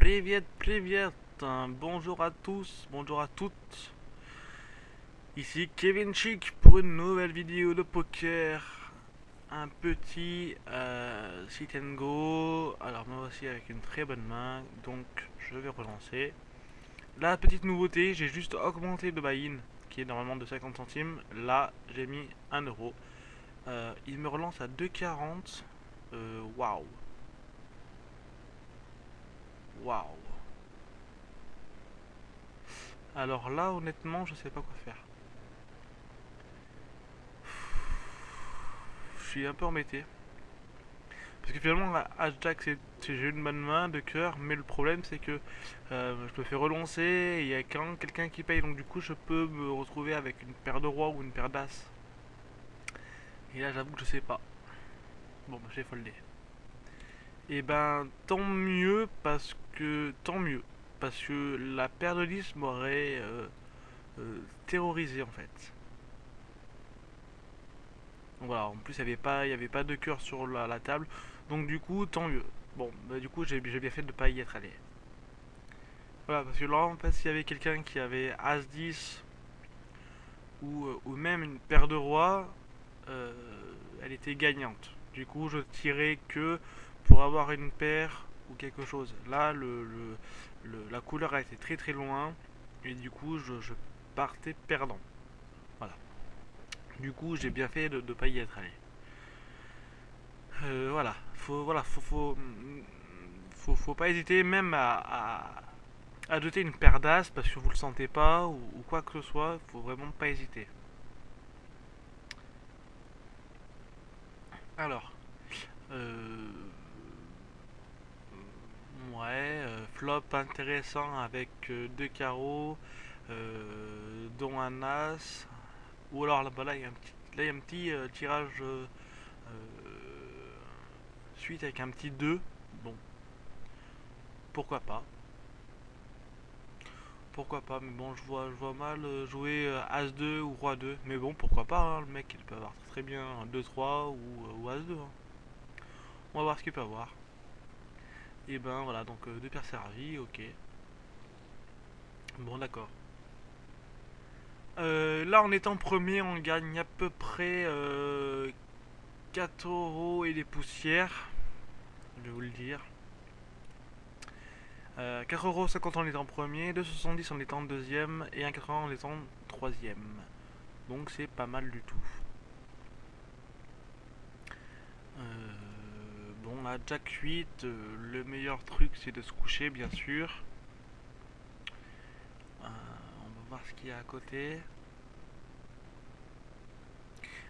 Privet, bonjour à tous, bonjour à toutes. Ici Kevin Chic pour une nouvelle vidéo de poker. Un petit sit and go. Alors moi aussi avec une très bonne main, donc je vais relancer. La petite nouveauté, j'ai juste augmenté le buy-in qui est normalement de 50 centimes. Là j'ai mis 1 euro. Il me relance à 2,40. Waouh. Waouh. Alors là, honnêtement, je sais pas quoi faire. Je suis un peu embêté. Parce que finalement, H-Jack, j'ai une bonne main de cœur, mais le problème, c'est que je me fais relancer et il y a quand même quelqu'un qui paye. Donc du coup, je peux me retrouver avec une paire de rois ou une paire d'as. Et là, j'avoue que je sais pas. Bon, bah, j'ai foldé. Et ben, tant mieux, parce que... Tant mieux. Parce que la paire de 10 m'aurait terrorisé, en fait. Donc voilà, en plus il y avait pas de cœur sur la table, donc du coup tant mieux. Bon, bah, du coup j'ai bien fait de ne pas y être allé. Voilà, parce que là en fait s'il y avait quelqu'un qui avait As-10 ou même une paire de rois, euh, elle était gagnante. Du coup je tirais que pour avoir une paire ou quelque chose. Là la couleur a été très très loin et du coup je partais perdant. Voilà. Du coup j'ai bien fait de ne pas y être allé. Voilà, faut pas hésiter même à jeter une paire d'as parce que vous le sentez pas ou quoi que ce soit, faut vraiment pas hésiter. Alors, euh, flop intéressant avec deux carreaux, dont un as, ou alors là, il y a un petit tirage suite avec un petit 2. Bon, pourquoi pas. Pourquoi pas, mais bon, je vois mal jouer As-2 ou Roi-2. Mais bon, pourquoi pas, hein, le mec il peut avoir très bien 2-3 ou As-2. Hein. On va voir ce qu'il peut avoir. Et ben voilà, donc deux paires servies, ok. Bon, d'accord. Là, en étant premier, on gagne à peu près 4 euros et des poussières. Je vais vous le dire. 4,50 € en étant premier, 2,70 € en étant deuxième et 1,80 € en étant troisième. Donc c'est pas mal du tout. Bon, là, Jack 8, le meilleur truc c'est de se coucher, bien sûr. On va voir ce qu'il y a à côté.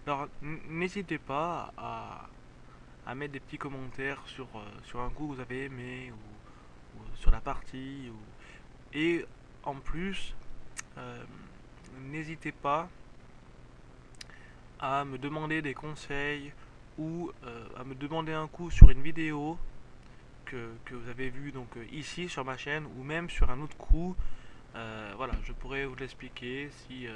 Alors, n'hésitez pas à mettre des petits commentaires sur un coup que vous avez aimé ou sur la partie. Et en plus, euh, n'hésitez pas à me demander des conseils ou à me demander un coup sur une vidéo que vous avez vue donc ici sur ma chaîne ou même sur un autre coup. Voilà, je pourrais vous l'expliquer si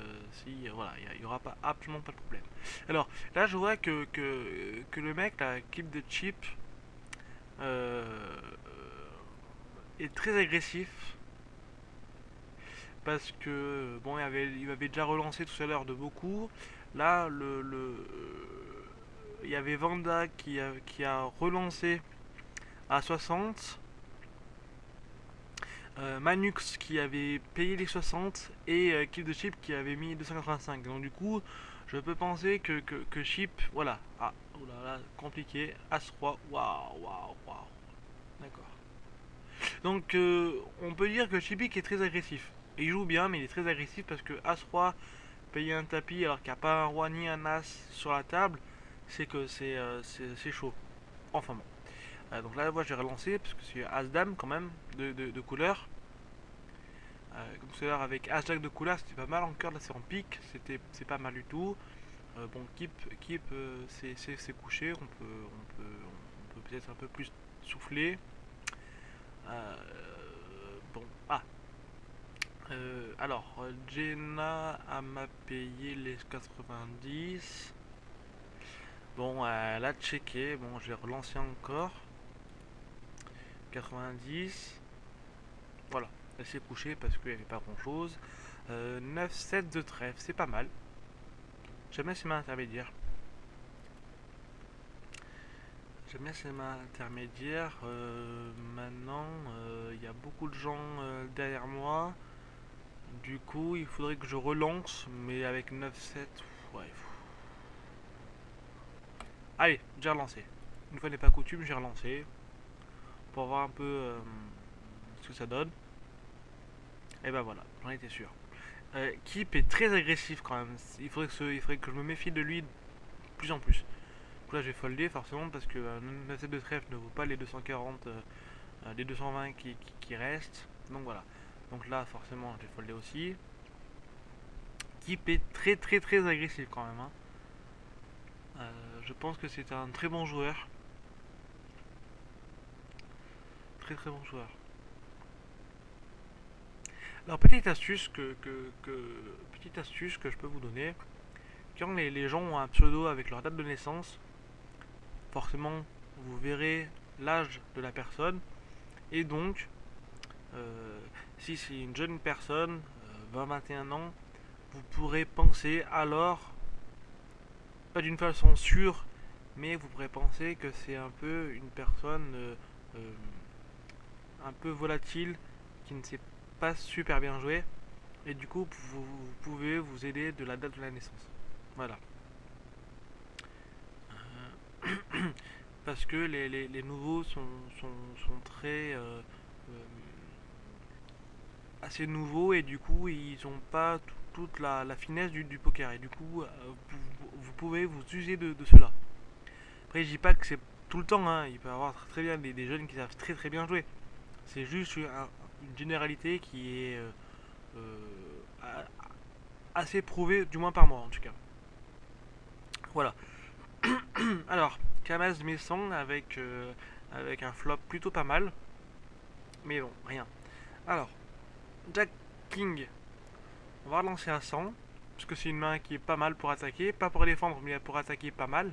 voilà, il n'y aura pas absolument pas de problème. Alors là, je vois que le mec, la Keep the Chip, euh, est très agressif parce que bon, il m'avait déjà relancé tout à l'heure de beaucoup. Là, il y avait Vanda qui a relancé à 60. Manux qui avait payé les 60 et Keep the Chip qui avait mis 285. Donc du coup, je peux penser que Chip, voilà, ah, oh là là, compliqué, As-Roi, waouh, waouh, waouh, d'accord. Donc on peut dire que Chipic est très agressif. Il joue bien, mais il est très agressif parce que As-Roi, payer un tapis alors qu'il n'y a pas un Roi ni un As sur la table, c'est que c'est chaud. Enfin bon. Donc là, moi j'ai relancé parce que c'est As-Dame quand même de couleur. Comme tout à l'heure avec As-Jack de couleur, c'était pas mal. Encore là, c'est en pique, c'est pas mal du tout. Bon, Keep c'est couché. On peut peut-être un peu plus souffler. Euh, bon, ah. Alors, Jenna m'a payé les 90. Bon, elle a checké. Bon, je vais relancer encore. 90. Voilà, elle s'est couchée parce qu'il n'y avait pas grand chose. 9-7 de trèfle, c'est pas mal. J'aime bien ces mains intermédiaires. J'aime bien ces mains intermédiaires. Maintenant, il y a beaucoup de gens derrière moi. Du coup, il faudrait que je relance, mais avec 9-7, ouais. Allez, j'ai relancé. Une fois n'est pas coutume, j'ai relancé. Pour voir un peu ce que ça donne. Et ben voilà, j'en étais sûr. Keep est très agressif quand même. Il faudrait que je me méfie de lui de plus en plus. Donc là, j'ai foldé forcément parce que 9-7 de trèfle ne vaut pas les 240, les 220 qui restent. Donc voilà. Donc là, forcément, j'ai foldé aussi. Keep est très agressif quand même. Hein. Je pense que c'est un très bon joueur. Très bon joueur. Alors petite astuce que je peux vous donner. Quand les gens ont un pseudo avec leur date de naissance, forcément vous verrez l'âge de la personne et donc si c'est une jeune personne, 20-21 ans, vous pourrez penser alors, pas d'une façon sûre, mais vous pourrez penser que c'est un peu une personne un peu volatile qui ne sait pas super bien jouer et du coup vous pouvez vous aider de la date de la naissance. Voilà. Parce que les nouveaux sont très assez nouveaux et du coup ils n'ont pas toute la finesse du poker et du coup vous pouvez vous user de cela. Après je dis pas que c'est tout le temps, hein. Il peut y avoir très bien des jeunes qui savent très bien jouer. C'est juste une généralité qui est assez prouvée, du moins par moi en tout cas. Voilà. Alors, Kamaz Messon avec un flop plutôt pas mal. Mais bon, rien. Alors, Jack King, on va relancer à 100. Parce que c'est une main qui est pas mal pour attaquer. Pas pour défendre, mais pour attaquer pas mal.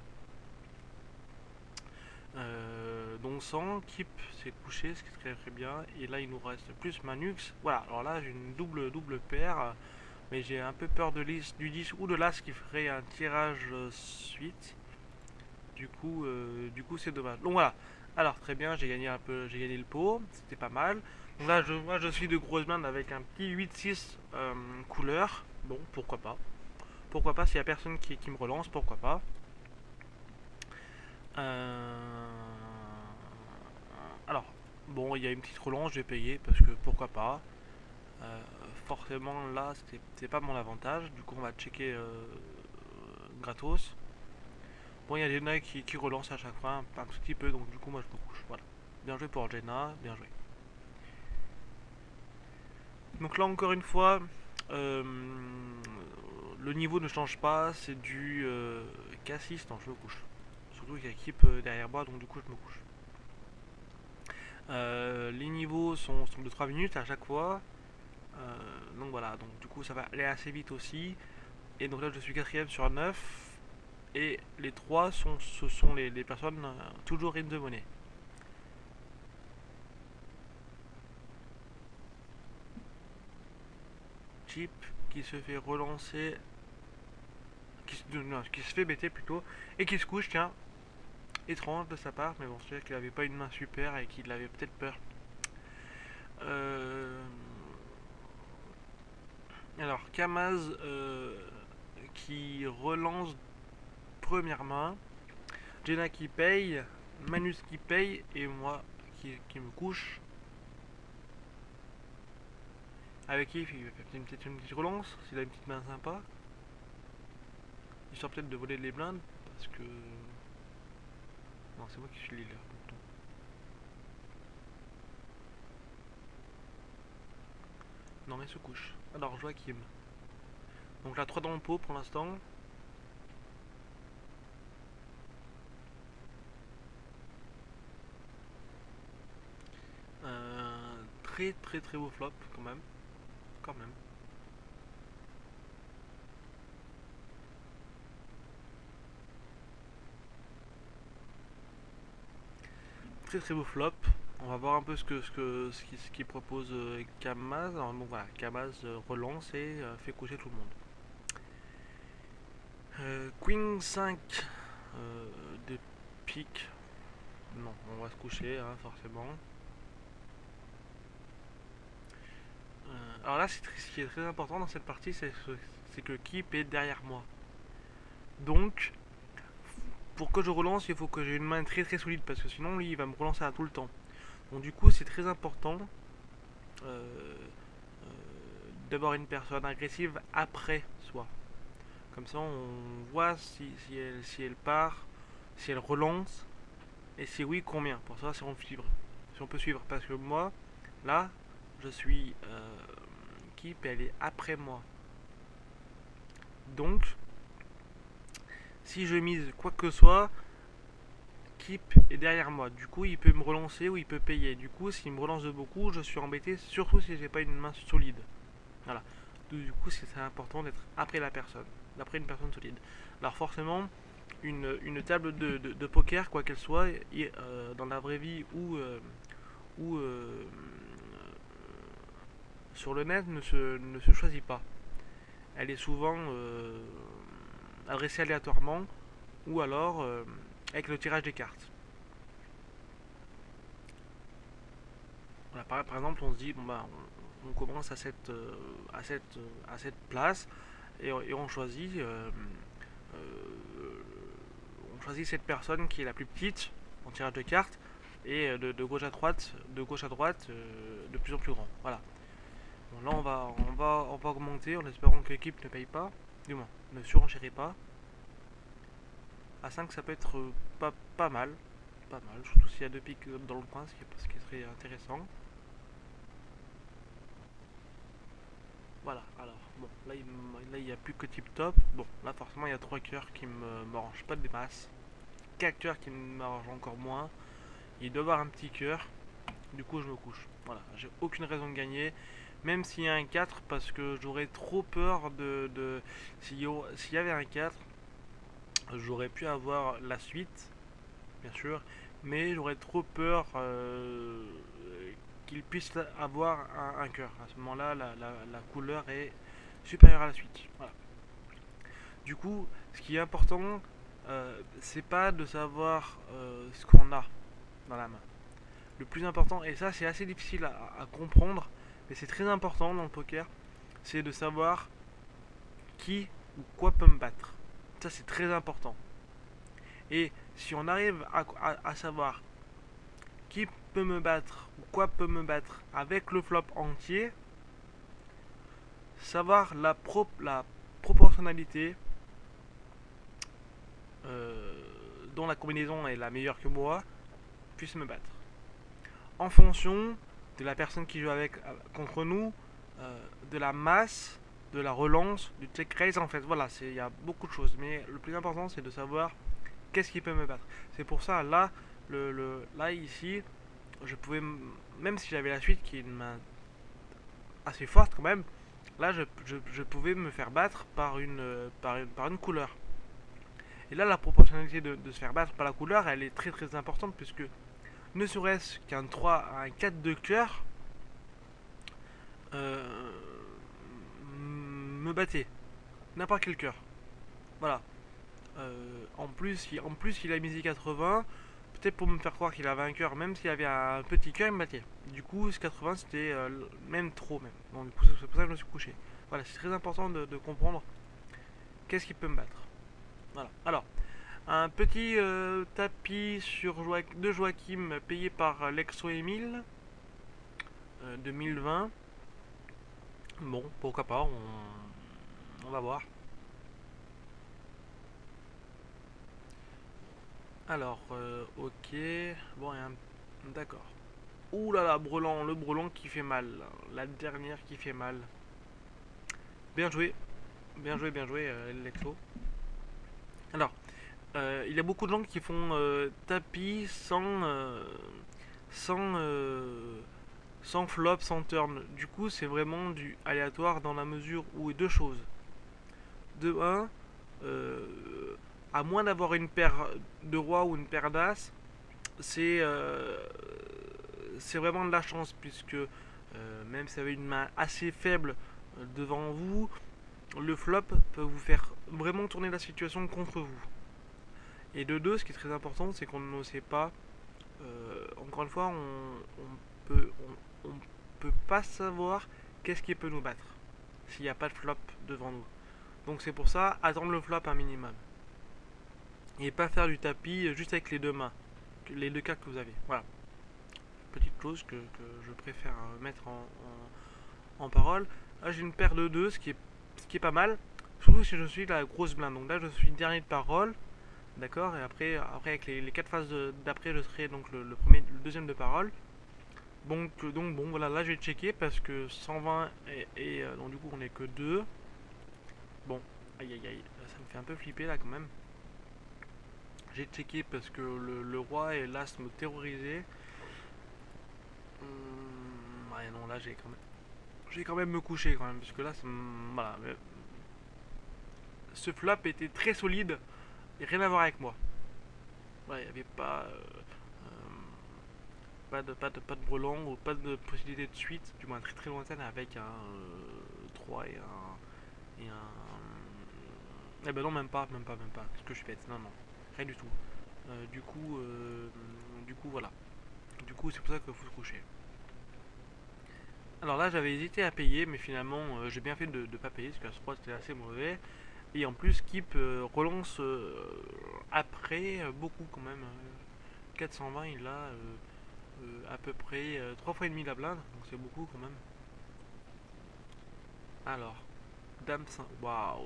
Donc 100, Keep s'est couché, ce qui est très bien. Et là, il nous reste plus Manux. Voilà, alors là, j'ai une double paire. Mais j'ai un peu peur du 10 ou de l'As qui ferait un tirage suite. Du coup c'est dommage. Donc voilà. Alors très bien, j'ai gagné le pot, c'était pas mal. Donc là, moi je suis de grosse blinde avec un petit 8-6 couleur. Bon, pourquoi pas. Pourquoi pas, s'il y a personne qui me relance, pourquoi pas. Alors, bon, il y a une petite relance, je vais payer parce que pourquoi pas. Forcément là, c'est pas mon avantage. Du coup, on va checker gratos. Bon, il y a Jenna qui relance à chaque fois un tout petit peu, donc du coup, moi je me couche. Voilà. Bien joué pour Jenna, bien joué. Donc là, encore une fois, le niveau ne change pas, c'est du K6, non, je me couche. Surtout qu'il y a équipe derrière moi, donc du coup, je me couche. Les niveaux sont de 3 minutes à chaque fois. Donc voilà, donc du coup, ça va aller assez vite aussi. Et donc là, je suis 4ème sur 9. Et les 3 ce sont les personnes toujours in the money. Chip qui se fait relancer, qui se fait bêter plutôt, et qui se couche, tiens, étrange de sa part, mais bon, c'est-à-dire qu'il avait pas une main super et qu'il avait peut-être peur. Alors, Kamaz qui relance première main, Jenna qui paye, Manus qui paye, et moi qui me couche. Avec qui il va faire peut-être une petite relance, s'il a une petite main sympa. Histoire peut-être de voler les blindes, parce que... Non, c'est moi qui suis le leader. Non mais se couche. Alors Joachim. Donc là 3 dans le pot pour l'instant. Très beau flop quand même. Quand même. Très beau flop. On va voir un peu ce qu'il propose Kamaz. Alors, bon, voilà, Kamaz relance et fait coucher tout le monde. Queen 5 de pique. Non, on va se coucher, hein, forcément. Alors là, ce qui est très important dans cette partie, c'est que Kip est derrière moi. Donc, pour que je relance, il faut que j'ai une main très très solide, parce que sinon, lui, il va me relancer à tout le temps. Donc du coup, c'est très important d'avoir une personne agressive après soi. Comme ça, on voit si elle part, si elle relance, et si oui, combien. Pour ça, si on peut suivre. Parce que moi, là, je suis Kip, elle est après moi. Donc, si je mise quoi que ce soit, Kip est derrière moi. Du coup, il peut me relancer ou il peut payer. Du coup, s'il me relance de beaucoup, je suis embêté, surtout si j'ai pas une main solide. Voilà. Du coup, c'est important d'être après la personne, d'après une personne solide. Alors forcément, une table de poker, quoi qu'elle soit, dans la vraie vie ou sur le net, ne se choisit pas. Elle est souvent adressée aléatoirement ou alors avec le tirage des cartes. Voilà, par exemple, on se dit, bon bah, on commence à cette place et on choisit cette personne qui est la plus petite en tirage de cartes et de gauche à droite, de plus en plus grand. Voilà. Bon, là, on va augmenter en espérant que l'équipe ne paye pas, du moins, ne surenchérit pas. À 5, ça peut être pas mal, surtout s'il y a deux piques dans le coin, ce qui serait intéressant. Voilà, alors, bon, là il n'y a plus que tip top. Bon, là forcément il y a 3 cœurs qui m'arrangent pas des masses. 4 cœurs qui m'arrangent encore moins. Il doit y avoir un petit cœur. Du coup je me couche. Voilà, j'ai aucune raison de gagner. Même s'il y a un 4, parce que j'aurais trop peur s'il y avait un 4, j'aurais pu avoir la suite, bien sûr. Mais j'aurais trop peur qu'il puisse avoir un cœur. À ce moment-là, la couleur est supérieure à la suite. Voilà. Du coup, ce qui est important, c'est pas de savoir ce qu'on a dans la main. Le plus important, et ça c'est assez difficile à comprendre, mais c'est très important dans le poker, c'est de savoir qui ou quoi peut me battre. Ça c'est très important. Et si on arrive à savoir qui peut me battre ou quoi peut me battre avec le flop entier, savoir la proportionnalité dont la combinaison est la meilleure que moi puisse me battre. En fonction de la personne qui joue contre nous, de la masse, de la relance, du check raise en fait. Voilà, il y a beaucoup de choses. Mais le plus important c'est de savoir qu'est-ce qui peut me battre. C'est pour ça, là, là ici, je pouvais, même si j'avais la suite qui est une main assez forte quand même, là je pouvais me faire battre par une couleur. Et là la proportionnalité de se faire battre par la couleur, elle est très très importante, puisque ne serait-ce qu'un 3 à un 4 de cœur me battait. N'importe quel cœur. Voilà. En plus il a misé 80, peut-être pour me faire croire qu'il avait un cœur, même s'il avait un petit cœur, il me battait. Du coup, ce 80 c'était même trop même. Donc du coup, c'est pour ça que je me suis couché. Voilà, c'est très important de comprendre qu'est-ce qui peut me battre. Voilà. Alors, un petit tapis de Joachim payé par Lexo Emile 2020. Bon, pourquoi pas, on va voir. Alors, ok. Bon, d'accord. Ouh là là, le brelan qui fait mal. La dernière qui fait mal. Bien joué. Bien joué, Lexo. Alors, il y a beaucoup de gens qui font tapis sans flop, sans turn. Du coup, c'est vraiment du aléatoire dans la mesure où deux choses. De 1, à moins d'avoir une paire de rois ou une paire d'as, c'est c'est vraiment de la chance, puisque même si vous avez une main assez faible devant vous, le flop peut vous faire vraiment tourner la situation contre vous. Et de deux, ce qui est très important, c'est qu'on ne sait pas, encore une fois, on peut pas savoir qu'est-ce qui peut nous battre s'il n'y a pas de flop devant nous. Donc c'est pour ça, attendre le flop un minimum. Et pas faire du tapis juste avec les deux mains, les deux cartes que vous avez. Voilà. Petite chose que je préfère mettre en parole. Là j'ai une paire de 2, ce qui est pas mal. Surtout si je suis la grosse blinde. Donc là je suis dernier de parole. D'accord. Et après avec les 4 phases d'après, je serai donc le deuxième de parole. Donc bon voilà, là je vais checker parce que 120 donc du coup on est que 2. Bon, aïe aïe aïe, ça me fait un peu flipper là quand même. J'ai checké parce que le roi et l'as me terrorisaient. Ouais non, là j'ai quand même me coucher quand même, parce que là voilà, ce flop était très solide et rien à voir avec moi. Ouais, il n'y avait pas pas de brelan ou pas de possibilité de suite, du moins très très lointaine, avec un 3 et un. Eh ben non, même pas. Ce que je fais, non, rien du tout. Du coup, voilà. Du coup, c'est pour ça qu'il faut se coucher. Alors là, j'avais hésité à payer, mais finalement, j'ai bien fait de ne pas payer, parce que ce c'était assez mauvais. Et en plus, Kip relance après beaucoup quand même. 420, il a à peu près 3 fois et demi la blinde, donc c'est beaucoup quand même. Alors, Dame 5, waouh,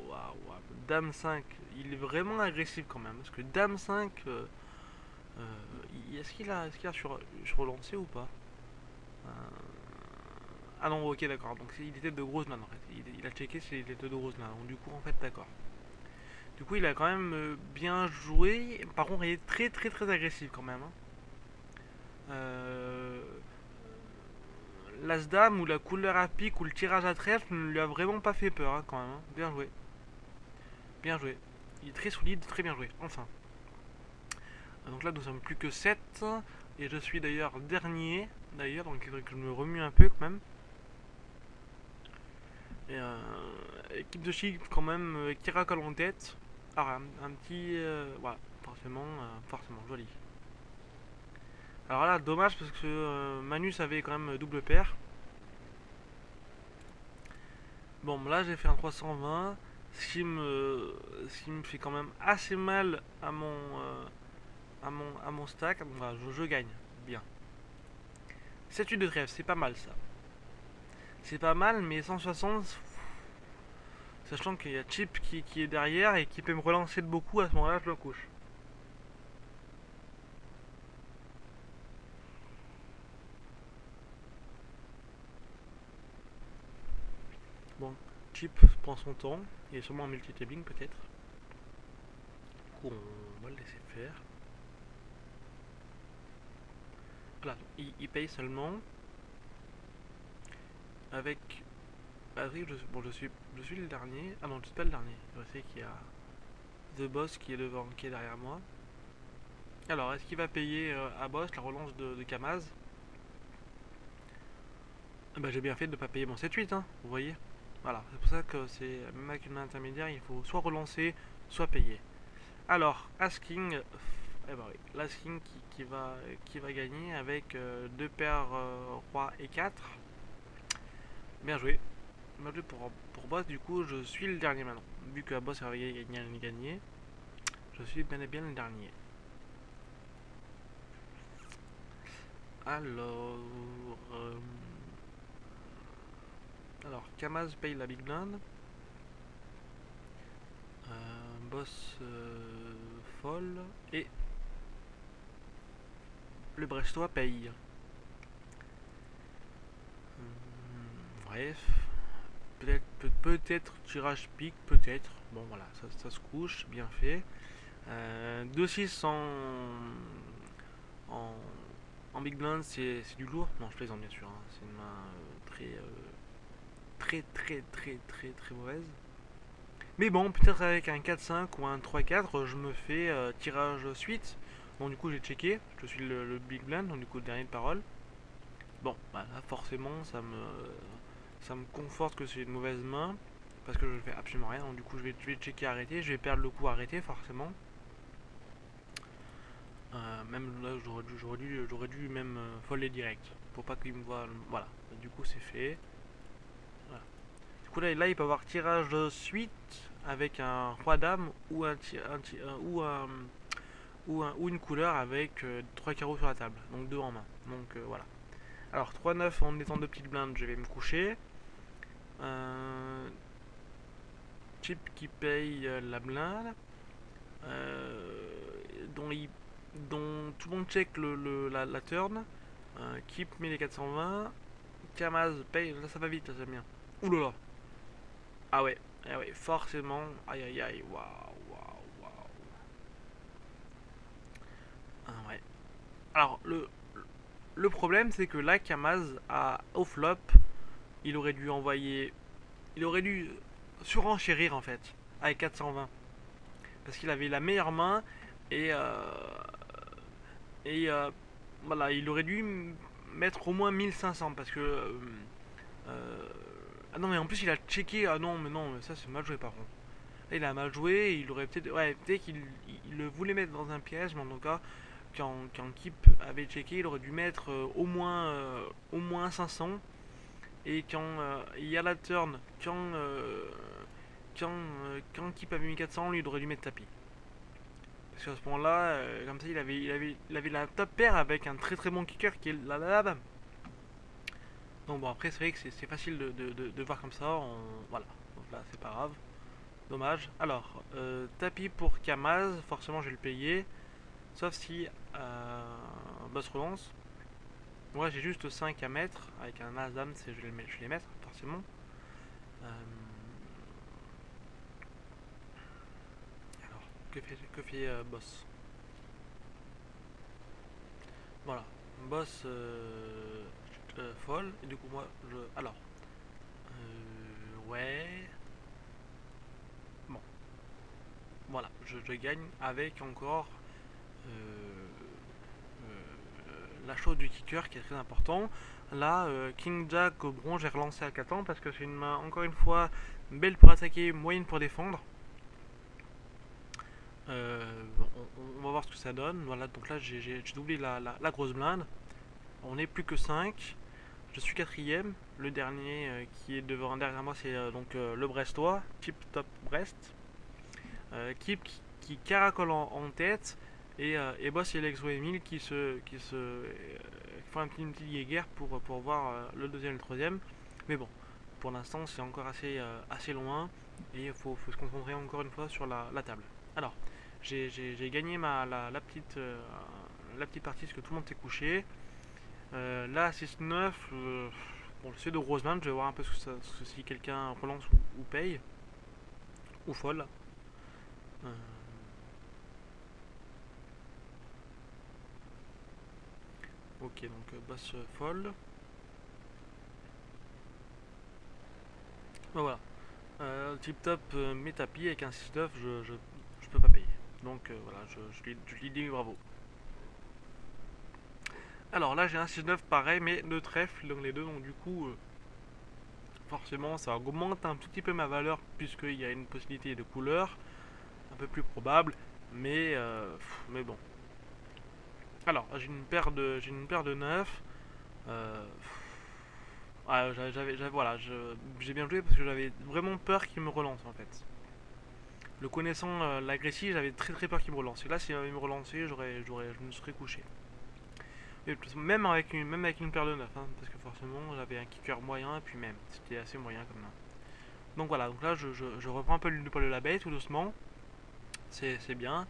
Dame 5, il est vraiment agressif quand même, parce que Dame 5, est-ce qu'il a sur relancé ou pas? Ah non, ok, d'accord, donc il était de grosses mains en fait, il a checké s'il était de grosses mains, donc du coup en fait d'accord. Du coup il a quand même bien joué, par contre il est très très très agressif quand même. L'As-Dame ou la couleur à pique ou le tirage à trèfle ne lui a vraiment pas fait peur quand même. Bien joué. Bien joué. Il est très solide, très bien joué. Enfin. Donc là nous sommes plus que 7. Et je suis d'ailleurs dernier. D'ailleurs, donc il faudrait que je me remue un peu quand même. Et équipe de Chypre quand même qui racole en tête. Alors un petit. Voilà, forcément joli. Alors là, dommage parce que Manus avait quand même double paire. Bon, là j'ai fait un 320, ce qui me fait quand même assez mal à mon stack. Donc voilà, je gagne, bien. 7-8 de trèfle, c'est pas mal ça. C'est pas mal, mais 160, sachant qu'il y a Chip qui est derrière et qui peut me relancer de beaucoup, à ce moment-là je le couche. Bon, Chip prend son temps, il est sûrement en multi-tabling peut-être. Du coup on va le laisser faire. Voilà, il paye seulement. Avec Patrick, je suis le dernier. Ah non, je suis pas le dernier. Je sais qu'il y a The Boss qui est devant, qui est derrière moi. Alors, est-ce qu'il va payer à Boss la relance de Kamaz? Bah, j'ai bien fait de ne pas payer mon 7-8, hein, vous voyez. Voilà, c'est pour ça que c'est même avec une main intermédiaire, il faut soit relancer, soit payer. Alors, As-King, eh ben oui, l'As-King qui va gagner avec deux paires Roi et 4. Bien joué. Bien joué pour Boss, du coup je suis le dernier maintenant. Vu que Boss avait gagné, je suis bien et bien le dernier. Alors, Kamaz paye la big blind. Boss folle. Et le Brestois paye. Bref. Peut-être tirage pique, peut-être. Bon voilà, ça se couche, bien fait. 2-6 en big blind, c'est du lourd. Non, je plaisante bien sûr. Hein. C'est une main très mauvaise. Mais bon, peut-être avec un 4-5 ou un 3-4, je me fais tirage suite. Bon, du coup, j'ai checké. Je suis le big blind, donc du coup, le dernier de parole. Bon, bah là, forcément, ça me conforte que c'est une mauvaise main. Parce que je fais absolument rien. Donc, du coup, je vais checker arrêter. Je vais perdre le coup arrêté, forcément. Même là, j'aurais dû même foller direct. Pour pas qu'il me voit. Voilà. Du coup, c'est fait. Voilà. Du coup, là, il peut avoir tirage de suite avec un roi dame ou ou une couleur avec 3 carreaux sur la table. Donc 2 en main. Donc voilà. Alors 3-9 en étant de petites blindes, je vais me coucher. Chip qui paye la blinde. Dont, dont tout le monde check la turn. Keep met les 420. Kamaz paye. Là ça va vite, là j'aime bien. Oulala. Ah ouais. Ah ouais, forcément. Aïe aïe aïe. Waouh, waouh, waouh. Ah ouais. Alors le problème c'est que là Kamaz a au flop. Il aurait dû envoyer. Il aurait dû surenchérir en fait. Avec 420. Parce qu'il avait la meilleure main. Et et voilà, il aurait dû mettre au moins 1500 parce que ah non mais en plus il a checké. Ah non mais non, ça c'est mal joué par contre. Là, il a mal joué, il aurait peut-être, ouais, peut-être qu'il le voulait mettre dans un piège, mais en tout cas quand Kip avait checké, il aurait dû mettre au moins 500. Et quand il y a la turn, quand Kip avait mis 400, lui il aurait dû mettre tapis. Parce qu'à ce moment-là, comme ça, il avait la top paire avec un très très bon kicker qui est la dame. Donc bon, après, c'est vrai que c'est facile de voir comme ça. Voilà, donc là, c'est pas grave. Dommage. Alors, tapis pour Kamaz, forcément, je vais le payer. Sauf si boss relance. Moi, j'ai juste 5 à mettre. Avec un as-dame, je vais les mettre, forcément. Alors, que fait boss? Voilà, boss folle, et du coup moi je... Alors, ouais... Bon, voilà, je gagne avec encore la chose du kicker qui est très important. Là, King Jack au bronze, j'ai relancé à 4 ans parce que c'est une main, encore une fois, belle pour attaquer, moyenne pour défendre. On va voir ce que ça donne. Voilà, donc là j'ai doublé la grosse blinde. On est plus que 5. Je suis quatrième. Le dernier qui est devant derrière moi, c'est donc le Brestois, Tip Top Brest. Kip qui caracole en tête. Et Boss et Lexo Emile qui font une petite guéguerre pour voir le deuxième et le troisième. Mais bon, pour l'instant, c'est encore assez loin. Et il faut se concentrer encore une fois sur la table. Alors, j'ai gagné la petite partie parce que tout le monde s'est couché. Là, 6-9, bon, c'est de grosses blindes, je vais voir un peu si quelqu'un relance ou paye, ou folle. Ok, donc boss folle. Ben voilà, tip top mes tapis avec un 6-9, je peux pas payer. Donc voilà, je lui dis bravo. Alors là, j'ai un 6-9 pareil, mais de trèfle, donc les deux, donc du coup, forcément, ça augmente un tout petit peu ma valeur, puisqu'il y a une possibilité de couleur, un peu plus probable, mais bon. Alors, j'ai une paire de 9. Ah, voilà, j'ai bien joué parce que j'avais vraiment peur qu'il me relance en fait. Le connaissant l'agressif, j'avais très très peur qu'il me relance. Et là, s'il avait me relancé, je me serais couché. Et même avec une paire de 9, hein, parce que forcément j'avais un kicker moyen, et puis même, c'était assez moyen comme ça. Donc voilà, donc là je reprends un peu le poil de la bête tout doucement. C'est bien.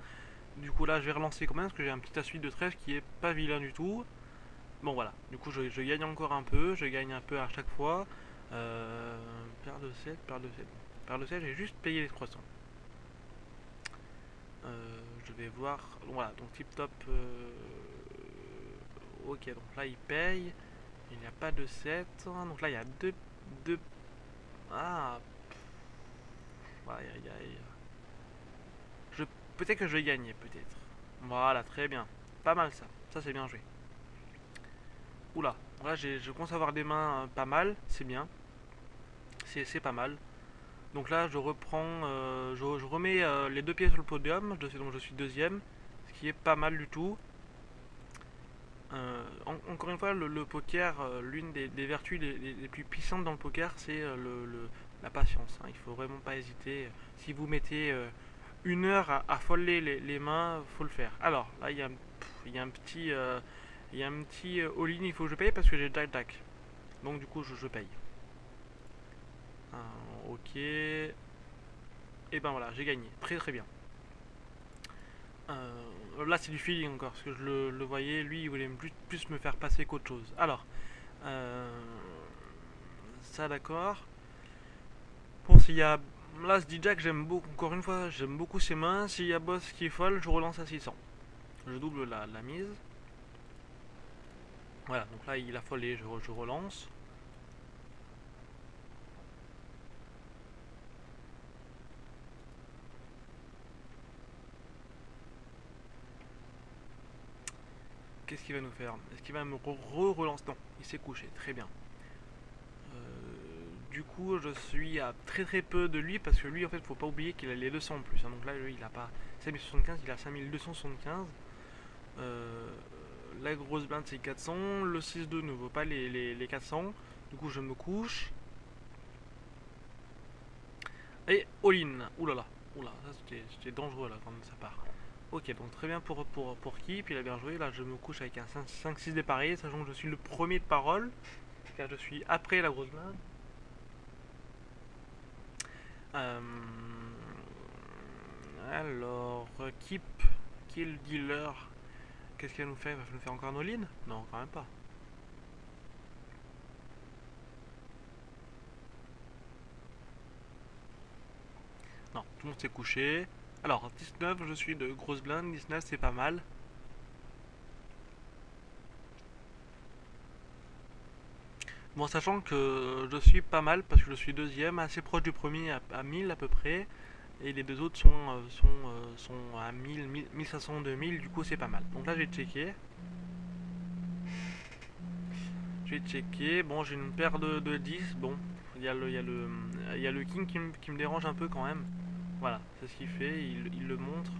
Du coup là je vais relancer quand même, parce que j'ai un petit as-8 de 13 qui est pas vilain du tout. Bon voilà, du coup je gagne encore un peu, je gagne un peu à chaque fois. Paire de 7, paire de 7. Paire de 7, j'ai juste payé les 300. Je vais voir, voilà, donc tip top. Ok, donc là il paye. Il n'y a pas de 7. Donc là il y a deux... Ah. Aïe aïe aïe. Peut-être que je vais gagner, peut-être. Voilà, très bien. Pas mal ça. Ça c'est bien joué. Oula. Là, je commence à avoir des mains pas mal, c'est bien. C'est pas mal. Donc là, je reprends, je remets les deux pieds sur le podium. Donc je suis deuxième, ce qui est pas mal du tout. Encore une fois, le poker, l'une des vertus les plus puissantes dans le poker, c'est la patience, hein. Il faut vraiment pas hésiter. Si vous mettez une heure à foller les mains, faut le faire. Alors là, il y a un petit, il y a un petit all-in, il faut que je paye parce que j'ai Jack. Donc du coup, je paye. Ok. Et ben voilà, j'ai gagné. Très très bien. Là, c'est du feeling encore, parce que je le voyais, lui, il voulait plus me faire passer qu'autre chose. Alors, ça d'accord. Bon, s'il y a. Là, ce Jack, j'aime beaucoup, encore une fois, j'aime beaucoup ses mains. S'il y a boss qui est folle, je relance à 600. Je double la mise. Voilà, donc là, il a follé, je relance. Qu'est-ce qu'il va nous faire? Est-ce qu'il va me relance? Non, il s'est couché, très bien. Du coup, je suis à très peu de lui parce que lui, en fait, faut pas oublier qu'il a les 200 en plus, hein. Donc là, lui, il a pas 5075, il a 5275. La grosse blinde, c'est 400. Le 6-2 ne vaut pas les 400. Du coup, je me couche. Et all-in. Oulala, oula, ça c'était dangereux là quand ça part. Ok, donc très bien pour Keep, il a bien joué. Là, je me couche avec un 5-6 dépareillé, sachant que je suis le premier de parole, car je suis après la grosse blinde. Euh, alors, Keep, Kill Dealer, qu'est-ce qu'il va nous faire? Il va nous faire encore un all-in? Non, quand même pas. Non, tout le monde s'est couché. Alors, 19, je suis de grosse blinde, 19 c'est pas mal. Bon, sachant que je suis pas mal parce que je suis deuxième, assez proche du premier à 1000 à peu près. Et les deux autres sont à 1000, 1500, 2000, du coup c'est pas mal. Donc là j'ai checké. J'ai checké, bon j'ai une paire de 10, bon, il y a le king qui me dérange un peu quand même. Voilà, c'est ce qu'il fait, il le montre.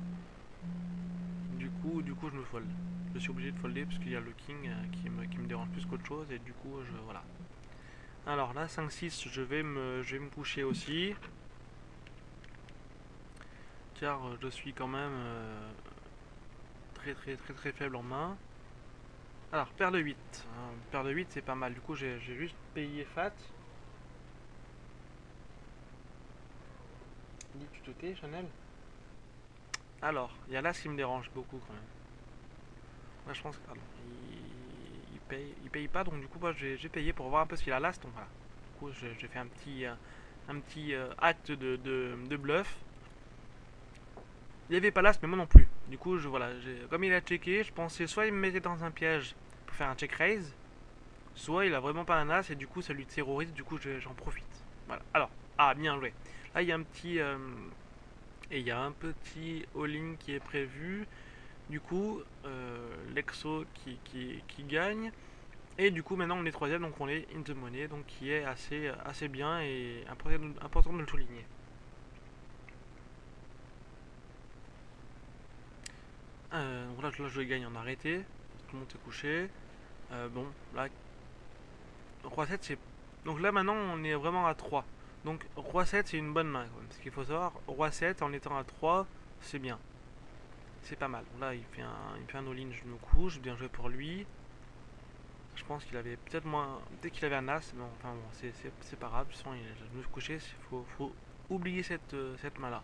Du coup je me fold. Je suis obligé de folder parce qu'il y a le king qui me dérange plus qu'autre chose et du coup voilà. Alors là 5-6 je vais me coucher aussi. Car je suis quand même très faible en main. Alors paire de 8. Paire de 8 c'est pas mal. Du coup j'ai juste payé fat. Dis tu te tais Chanel. Alors, il y a là ce qui me dérange beaucoup quand même. Moi je pense que. Alors, il paye pas donc du coup moi j'ai payé pour voir un peu ce qu'il a last. Donc voilà. Du coup j'ai fait un petit acte de bluff. Il n'y avait pas l'as, mais moi non plus. Du coup, voilà, comme il a checké, je pensais soit il me mettait dans un piège pour faire un check raise, soit il a vraiment pas un as et du coup ça lui terrorise, du coup j'en profite. Voilà. Alors, bien joué. Là il y a un petit et il y a un petit all-in qui est prévu. Du coup, l'Exo qui gagne. Et du coup maintenant on est troisième, donc on est in the money, donc qui est assez bien et important de le souligner. Donc là je gagne en arrêté, tout le monde s'est couché. Bon, là, Roi 7 c'est. Donc là maintenant on est vraiment à 3. Donc Roi 7 c'est une bonne main quand même. Ce qu'il faut savoir, Roi 7 en étant à 3, c'est bien. C'est pas mal. Bon, là il fait un all-in, je me couche, bien joué pour lui. Je pense qu'il avait peut-être moins. Dès qu'il avait un as, mais enfin bon, c'est pas grave. Je me suis couché, faut oublier cette main là.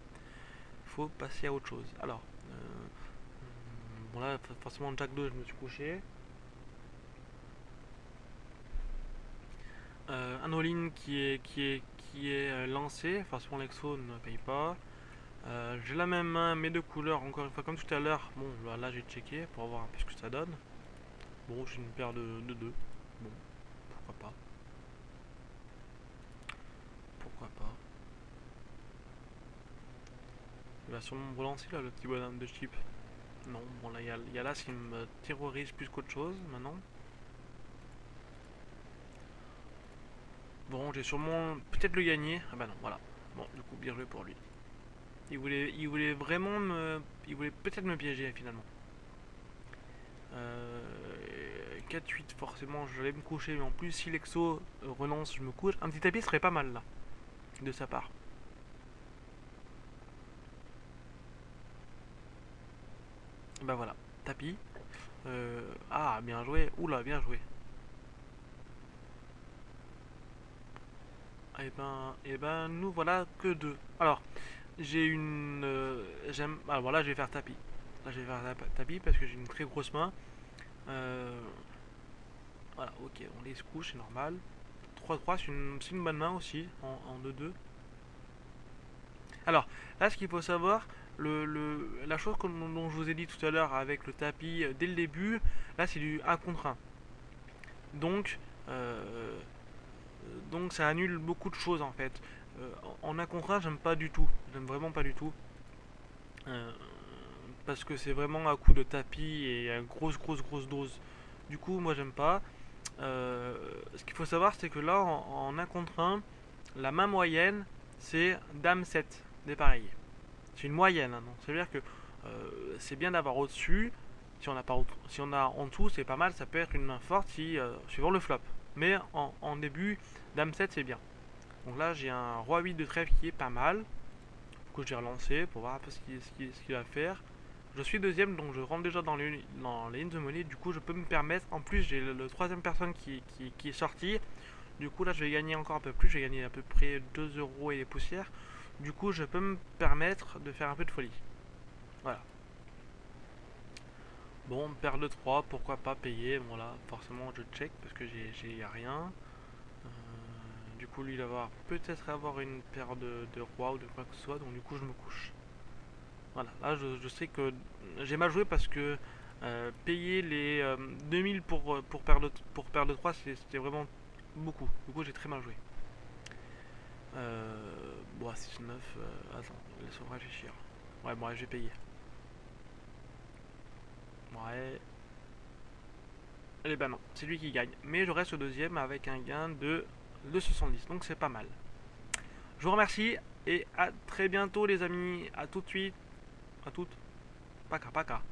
Faut passer à autre chose. Alors, bon là forcément Jack 2 je me suis couché. Un all-in qui est lancé, forcément l'exo ne paye pas. J'ai la même main, mes deux couleurs, encore une fois comme tout à l'heure. Bon, là j'ai checké pour voir un peu ce que ça donne. Bon, j'ai une paire de 2. Bon, pourquoi pas. Pourquoi pas. Il va sûrement me relancer là, le petit bonhomme de chip. Non, bon là il y a là ce qui me terrorise plus qu'autre chose maintenant. Bon, j'ai sûrement peut-être le gagner. Ah bah non, voilà. Bon, du coup, bien joué pour lui. Il voulait vraiment me... Il voulait peut-être me piéger finalement. 4-8 forcément, je vais me coucher. Mais en plus, si l'exo relance, je me couche. Un petit tapis serait pas mal là, de sa part. Bah voilà, tapis. Ah, bien joué. Oula, bien joué. Et ben, nous voilà que deux. Alors, j'ai une... j'aime... Alors voilà, je vais faire tapis. Là, je vais faire tapis parce que j'ai une très grosse main. Euh, voilà, ok, on les couche, c'est normal. 3-3, c'est une bonne main aussi, en 2-2. Alors, là, ce qu'il faut savoir, la chose dont je vous ai dit tout à l'heure avec le tapis dès le début, là, c'est du 1 contre 1. Donc, donc ça annule beaucoup de choses en fait. En 1 contre 1, j'aime pas du tout. J'aime vraiment pas du tout. Euh, Parce que c'est vraiment un coup de tapis et une grosse dose. Du coup, moi j'aime pas. Ce qu'il faut savoir, c'est que là, en 1 contre 1, la main moyenne, c'est Dame 7 dépareillé. C'est une moyenne, hein, donc ça veut dire que c'est bien d'avoir au-dessus. Si on a en dessous, c'est pas mal, ça peut être une main forte suivant le flop. Mais en début, Dame 7, c'est bien. Donc là, j'ai un Roi 8 de trèfle qui est pas mal. Que j'ai relancé pour voir un peu ce qu'il va faire. Je suis deuxième, donc je rentre déjà dans les lignes de monnaie. Du coup, je peux me permettre. En plus, j'ai le troisième personne qui est sorti. Du coup, là, je vais gagner encore un peu plus. Je vais gagner à peu près 2 euros et des poussières. Du coup, je peux me permettre de faire un peu de folie. Voilà. Bon, paire de 3, pourquoi pas payer. Bon, là, forcément, je check parce que j'ai rien. Du coup, lui, il va peut-être avoir une paire de rois ou de quoi que ce soit. Donc, du coup, je me couche. Voilà, là je sais que j'ai mal joué parce que payer les 2000 pour paire de 3 c'était vraiment beaucoup. Du coup j'ai très mal joué. Bon, 6-9, attends, laisse-moi réfléchir. Ouais, bon, ouais, je vais payer. Ouais. Eh ben non, c'est lui qui gagne. Mais je reste au deuxième avec un gain de 70, donc c'est pas mal. Je vous remercie et à très bientôt les amis. À tout de suite. À toutes. Paka paka.